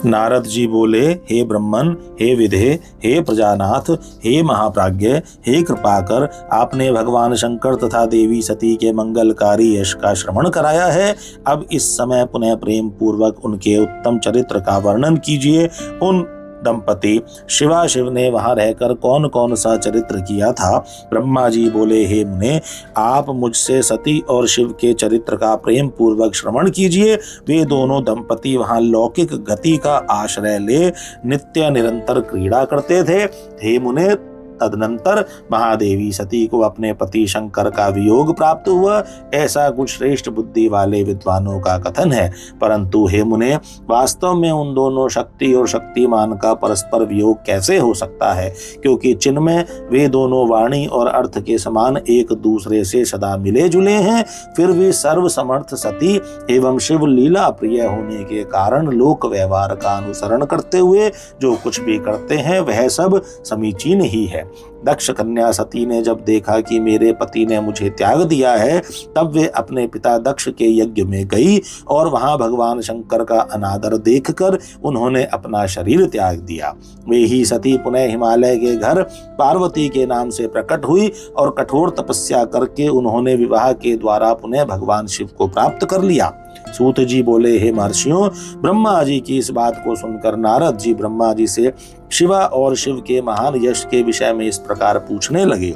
नारद जी बोले, हे ब्रह्मन, हे विधे, हे प्रजानाथ, हे महाप्राज्ञ, हे कृपाकर, आपने भगवान शंकर तथा देवी सती के मंगलकारी यश का श्रवण कराया है। अब इस समय पुनः प्रेम पूर्वक उनके उत्तम चरित्र का वर्णन कीजिए। उन दंपति शिवा शिव ने वहां रहकर कौन कौन सा चरित्र किया था? ब्रह्मा जी बोले, हे मुने, आप मुझसे सती और शिव के चरित्र का प्रेम पूर्वक श्रवण कीजिए। वे दोनों दंपति वहां लौकिक गति का आश्रय ले नित्य निरंतर क्रीड़ा करते थे। हे मुने, तदनंतर महादेवी सती को अपने पति शंकर का वियोग प्राप्त हुआ, ऐसा कुछ श्रेष्ठ बुद्धि वाले विद्वानों का कथन है। परंतु हे मुने, वास्तव में उन दोनों शक्ति और शक्तिमान का परस्पर वियोग कैसे हो सकता है? क्योंकि चिन्मय वे दोनों वाणी और अर्थ के समान एक दूसरे से सदा मिले जुले हैं। फिर भी सर्व समर्थ सती एवं शिव लीला प्रिय होने के कारण लोक व्यवहार का अनुसरण करते हुए जो कुछ भी करते हैं वह सब समीचीन ही है। दक्ष कन्या सती ने जब देखा कि मेरे पति ने मुझे त्याग दिया है, तब वे अपने पिता दक्ष के यज्ञ में गई और वहां भगवान शंकर का अनादर देखकर उन्होंने अपना शरीर त्याग दिया। वे ही सती पुनः हिमालय के घर पार्वती के नाम से प्रकट हुई और कठोर तपस्या करके उन्होंने विवाह के द्वारा पुनः भगवान शिव को प्राप्त कर लिया। सूत जी बोले, हे महर्षियों, ब्रह्मा जी की इस बात को सुनकर नारद जी ब्रह्मा जी से शिवा और शिव के महान यश के विषय में इस प्रकार पूछने लगे।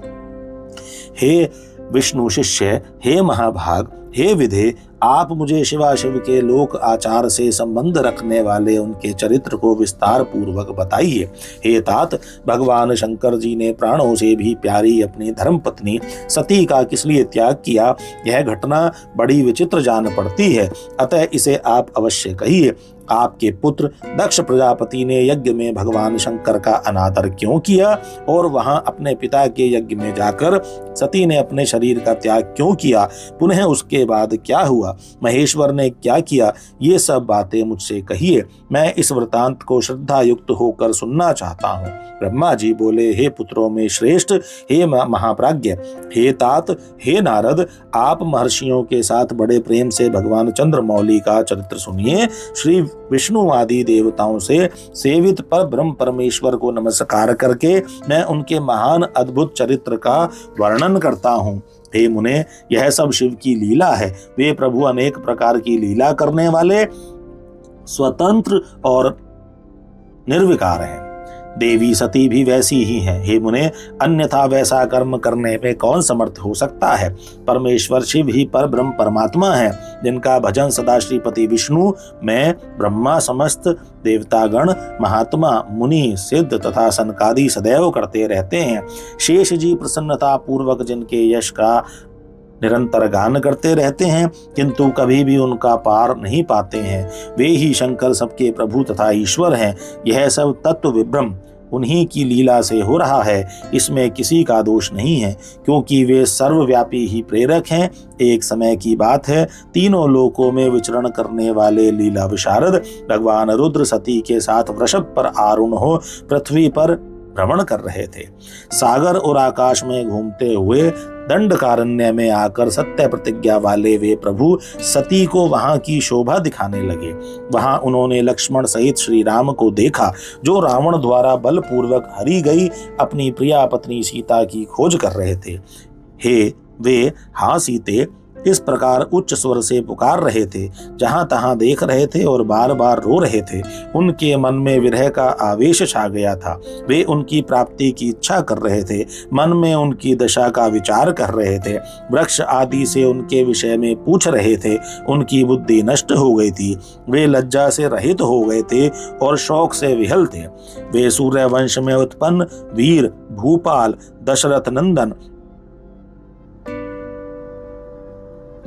हे विष्णु शिष्य, हे महाभाग, हे विधे, आप मुझे शिवा शिव के लोक आचार से संबंध रखने वाले उनके चरित्र को विस्तार पूर्वक बताइए। हे तात, भगवान शंकर जी ने प्राणों से भी प्यारी अपनी धर्म पत्नी सती का किस लिए त्याग किया, यह घटना बड़ी विचित्र जान पड़ती है। अतः इसे आप अवश्य कहिए। आपके पुत्र दक्ष प्रजापति ने यज्ञ में भगवान शंकर का अनादर क्यों किया और वहां अपने पिता के यज्ञ में जाकर सती ने अपने शरीर का त्याग क्यों किया? पुनः उसके बाद क्या हुआ? महेश्वर ने क्या किया? ये सब बातें मुझसे कहिए। मैं इस वृतांत को श्रद्धा युक्त होकर सुनना चाहता हूँ। ब्रह्मा जी बोले, हे पुत्रों में श्रेष्ठ, हे महाप्राज्ञ, हे तात, हे नारद, आप महर्षियों के साथ बड़े प्रेम से भगवान चंद्रमौली का चरित्र सुनिए। श्री विष्णु आदि देवताओं से सेवित पर ब्रह्म परमेश्वर को नमस्कार करके मैं उनके महान अद्भुत चरित्र का वर्णन करता हूँ। हे मुने, यह सब शिव की लीला है। वे प्रभु अनेक प्रकार की लीला करने वाले, स्वतंत्र और निर्विकार हैं। देवी सती भी वैसी ही हैं। हे मुने, अन्यथा वैसा कर्म करने में कौन समर्थ हो सकता है? परमेश्वर शिव ही पर ब्रह्म परमात्मा है, जिनका भजन सदा श्रीपति विष्णु, मैं, ब्रह्मा, समस्त देवतागण, महात्मा, मुनि, सिद्ध तथा सनकादि सदैव करते रहते हैं। शेष जी प्रसन्नता पूर्वक जिनके यश का निरंतर गान करते रहते हैं, किंतु कभी भी उनका पार नहीं पाते हैं। वे ही शंकर सबके प्रभु तथा ईश्वर हैं। यह सब तत्व विभ्रम उन्हीं की लीला से हो रहा है, इसमें किसी का दोष नहीं है, क्योंकि वे सर्वव्यापी ही प्रेरक हैं। एक समय की बात है, तीनों लोकों में विचरण करने वाले लीला विशारद भगवान रुद्र सती के साथ वृषभ पर आरूढ़ हो पृथ्वी पर भ्रमण कर रहे थे। सागर और आकाश में घूमते हुए दंडकारण्य में आकर सत्य प्रतिज्ञा वाले वे प्रभु सती को वहां की शोभा दिखाने लगे। वहां उन्होंने लक्ष्मण सहित श्री राम को देखा, जो रावण द्वारा बलपूर्वक हरी गई अपनी प्रिया पत्नी सीता की खोज कर रहे थे। हे वे, हाँ सीते, इस प्रकार उच्च स्वर से पुकार रहे थे, जहां तहां देख रहे थे और बार बार रो रहे थे। उनके मन में विरह का आवेश छा गया था। वे उनकी प्राप्ति की इच्छा कर रहे थे, मन में उनकी दशा का विचार कर रहे थे, वृक्ष आदि से उनके विषय में पूछ रहे थे। उनकी बुद्धि नष्ट हो गई थी, वे लज्जा से रहित हो गए थे और शोक से विहल थे। वे सूर्य वंश में उत्पन्न वीर भूपाल दशरथ नंदन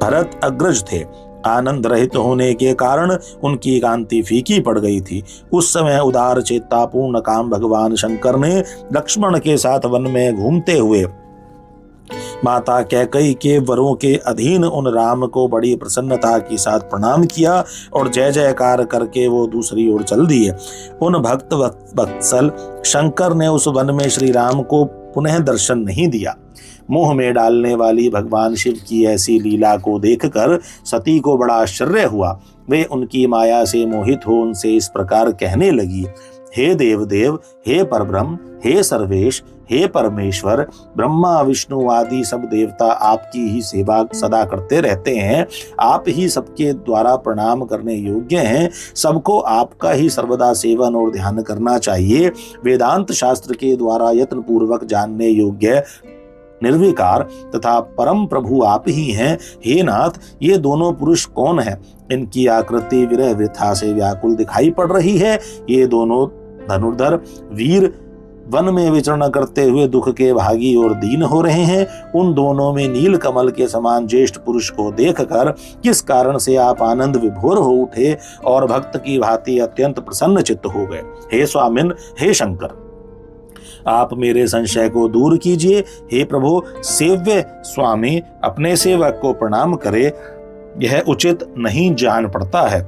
भरत अग्रज थे। आनंद रहित होने के कारण उनकी कांति फीकी पड़ गई थी। उस समय उदार चेता पूर्ण काम भगवान शंकर ने लक्ष्मण के साथ वन में घूमते हुए माता कैकेयी के वरों के अधीन उन राम को बड़ी प्रसन्नता के साथ प्रणाम किया और जय जयकार करके वो दूसरी ओर चल दिए। उन भक्त वत्सल शंकर ने उस वन में श्री राम को पुनः दर्शन नहीं दिया। मोह में डालने वाली भगवान शिव की ऐसी लीला को देखकर सती को बड़ा आश्चर्य हुआ। वे उनकी माया से मोहित हो उनसे इस प्रकार कहने लगी, हे देवदेव, हे परब्रह्म, हे सर्वेश, हे परमेश्वर, ब्रह्मा विष्णु आदि सब देवता आपकी ही सेवा सदा करते रहते हैं। आप ही सबके द्वारा प्रणाम करने योग्य हैं। सबको आपका ही सर्वदा सेवन और ध्यान करना चाहिए। वेदांत शास्त्र के द्वारा यत्न पूर्वक जानने योग्य निर्विकार तथा परम प्रभु आप ही हैं। हे नाथ, ये दोनों पुरुष कौन हैं? इनकी आकृति विरह वृथा से व्याकुल दिखाई पड़ रही है। ये दोनों धनुर्धर वीर वन में विचरण करते हुए दुख के भागी और दीन हो रहे हैं। उन दोनों में नील कमल के समान ज्येष्ठ पुरुष को देखकर किस कारण से आप आनंद विभोर हो उठे और भक्त की भांति अत्यंत प्रसन्न चित्त हो गए? हे स्वामिन, हे शंकर, आप मेरे संशय को दूर कीजिए। हे प्रभु, सेव्य स्वामी अपने सेवक को प्रणाम करे, यह उचित नहीं जान पड़ता है।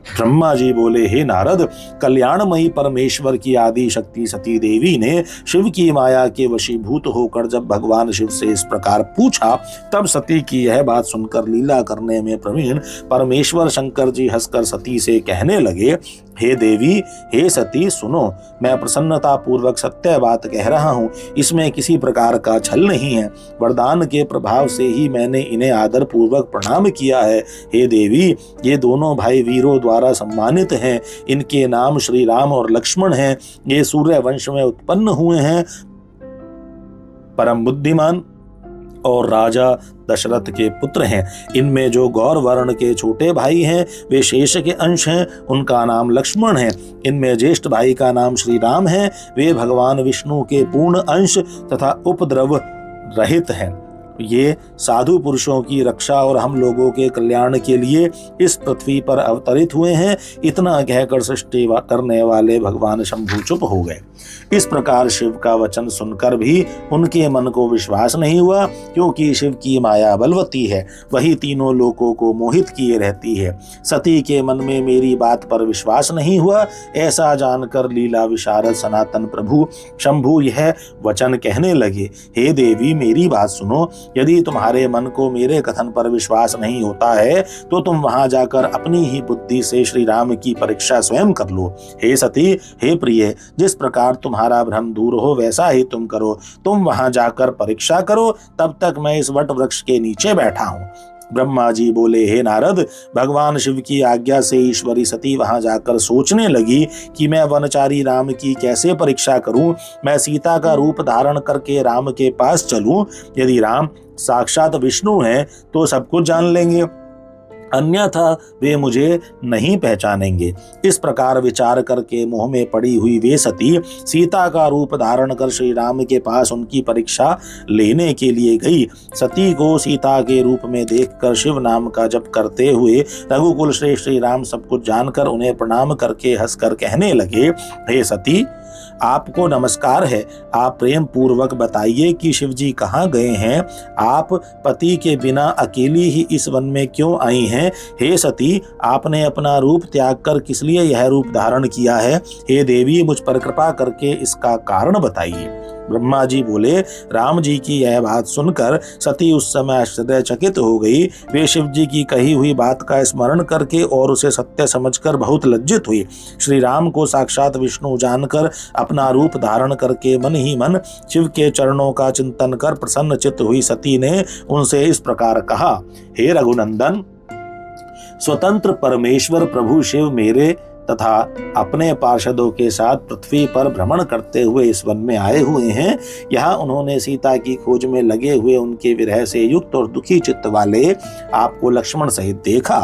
ब्रह्मा जी बोले, हे नारद, कल्याणमयी परमेश्वर की आदि शक्ति सती देवी ने शिव की माया के वशीभूत होकर जब भगवान शिव से इस प्रकार पूछा, तब सती की यह बात सुनकर लीला करने में प्रवीण परमेश्वर शंकर जी हंसकर सती से कहने लगे, हे देवी, हे सती, सुनो, मैं प्रसन्नता पूर्वक सत्य बात कह रहा हूँ। इसमें किसी प्रकार का छल नहीं है। वरदान के प्रभाव से ही मैंने इन्हें आदर पूर्वक प्रणाम किया है। हे देवी, ये दोनों भाई वीरों द्वारा सम्मानित हैं। इनके नाम श्री राम और लक्ष्मण हैं। ये सूर्य वंश में उत्पन्न हुए हैं। परम बुद्धिमान और राजा दशरथ के पुत्र हैं। इनमें जो गौर वर्ण के छोटे भाई हैं वे शेष के अंश हैं, उनका नाम लक्ष्मण है। इनमें ज्येष्ठ भाई का नाम श्री राम है। वे भगवान विष्णु के पूर्ण अंश तथा उपद्रव रहित हैं। ये साधु पुरुषों की रक्षा और हम लोगों के कल्याण के लिए इस पृथ्वी पर अवतरित हुए हैं। इतना कहकर सृष्टि करने वाले भगवान शंभु चुप हो गए। इस प्रकार शिव का वचन सुनकर भी उनके मन को विश्वास नहीं हुआ, क्योंकि शिव की माया बलवती है, वही तीनों लोकों को मोहित किए रहती है। सती के मन में मेरी बात पर विश्वास नहीं हुआ। ऐसा जानकर लीला विशारद सनातन प्रभु शंभु यह वचन कहने लगे, हे देवी, मेरी बात सुनो। यदि तुम्हारे मन को मेरे कथन पर विश्वास नहीं होता है तो तुम वहां जाकर अपनी ही बुद्धि से श्री राम की परीक्षा स्वयं कर लो। हे सती, हे प्रिय, जिस प्रकार तुम्हारा भ्रम दूर हो वैसा ही तुम करो। तुम वहां जाकर परीक्षा करो, तब तक मैं इस वट वृक्ष के नीचे बैठा हूँ। ब्रह्मा जी बोले, हे नारद, भगवान शिव की आज्ञा से ईश्वरी सती वहां जाकर सोचने लगी कि मैं वनचारी राम की कैसे परीक्षा करूं। मैं सीता का रूप धारण करके राम के पास चलूं। यदि राम साक्षात विष्णु हैं तो सब कुछ जान लेंगे, अन्यथा वे मुझे नहीं पहचानेंगे। इस प्रकार विचार करके मोह में पड़ी हुई वे सती सीता का रूप धारण कर श्री राम के पास उनकी परीक्षा लेने के लिए गई। सती को सीता के रूप में देखकर शिव नाम का जप करते हुए रघुकुल श्रेष्ठ श्री राम सब कुछ जानकर उन्हें प्रणाम करके हंसकर कहने लगे, हे सती, आपको नमस्कार है। आप प्रेम पूर्वक बताइए कि शिव जी कहाँ गए हैं? आप पति के बिना अकेली ही इस वन में क्यों आई हैं? हे सती, आपने अपना रूप त्याग कर किस लिए यह रूप धारण किया है? हे देवी, मुझ पर कृपा करके इसका कारण बताइए। ब्रह्मा जी बोले, राम जी की यह बात सुनकर सती उस समय आश्चर्यचकित हो गई। वे शिव जी की कही हुई बात का स्मरण करके और उसे सत्य समझकर बहुत लज्जित हुई। श्री राम को साक्षात विष्णु जानकर अपना रूप धारण करके मन ही मन शिव के चरणों का चिंतन कर प्रसन्न चित्त हुई सती ने उनसे इस प्रकार कहा, हे रघुनंदन, स्वतंत्र परमेश्वर प्रभु शिव मेरे तथा अपने पार्षदों के साथ पृथ्वी पर भ्रमण करते हुए इस वन में आए हुए हैं। यहाँ उन्होंने सीता की खोज में लगे हुए उनके विरह से युक्त और दुखी चित्त वाले आपको लक्ष्मण सहित देखा।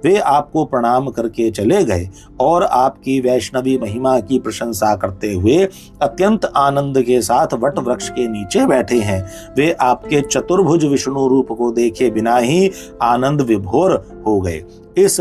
वे आपको प्रणाम करके चले गए और आपकी वैष्णवी महिमा की प्रशंसा करते हुए अत्यंत आनंद के साथ वट वृक्ष के नीचे बैठे हैं। वे आपके चतुर्भुज विष्णु रूप को देखे बिना ही आनंद विभोर हो गए। इस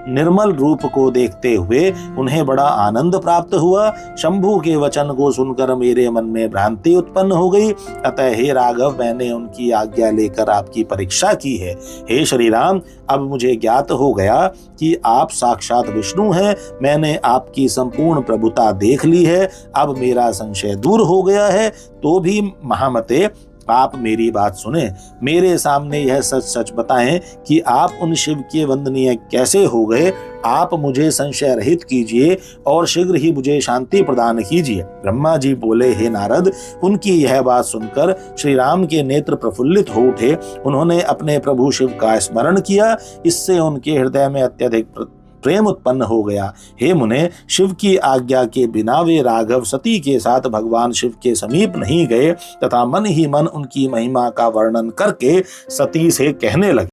निर्मल रूप को देखते हुए उन्हें बड़ा आनंद प्राप्त हुआ। शंभु के वचन को सुनकर मेरे मन में भ्रांति उत्पन्न हो गई। अतः हे राघव, मैंने उनकी आज्ञा लेकर आपकी परीक्षा की है। हे श्री राम, अब मुझे ज्ञात हो गया कि आप साक्षात विष्णु हैं। मैंने आपकी संपूर्ण प्रभुता देख ली है। अब मेरा संशय दूर हो गया है। तो भी महामते, आप मेरी बात सुने, मेरे सामने यह सच सच बताएं कि आप उन शिव के वंदनीय कैसे हो गए। आप मुझे संशय रहित कीजिए और शीघ्र ही मुझे शांति प्रदान कीजिए। ब्रह्मा जी बोले, हे नारद, उनकी यह बात सुनकर श्री राम के नेत्र प्रफुल्लित हो उठे। उन्होंने अपने प्रभु शिव का स्मरण किया। इससे उनके हृदय में अत्यधिक प्रेम उत्पन्न हो गया। हे मुने, शिव की आज्ञा के बिना वे राघव सती के साथ भगवान शिव के समीप नहीं गए तथा मन ही मन उनकी महिमा का वर्णन करके सती से कहने लगे।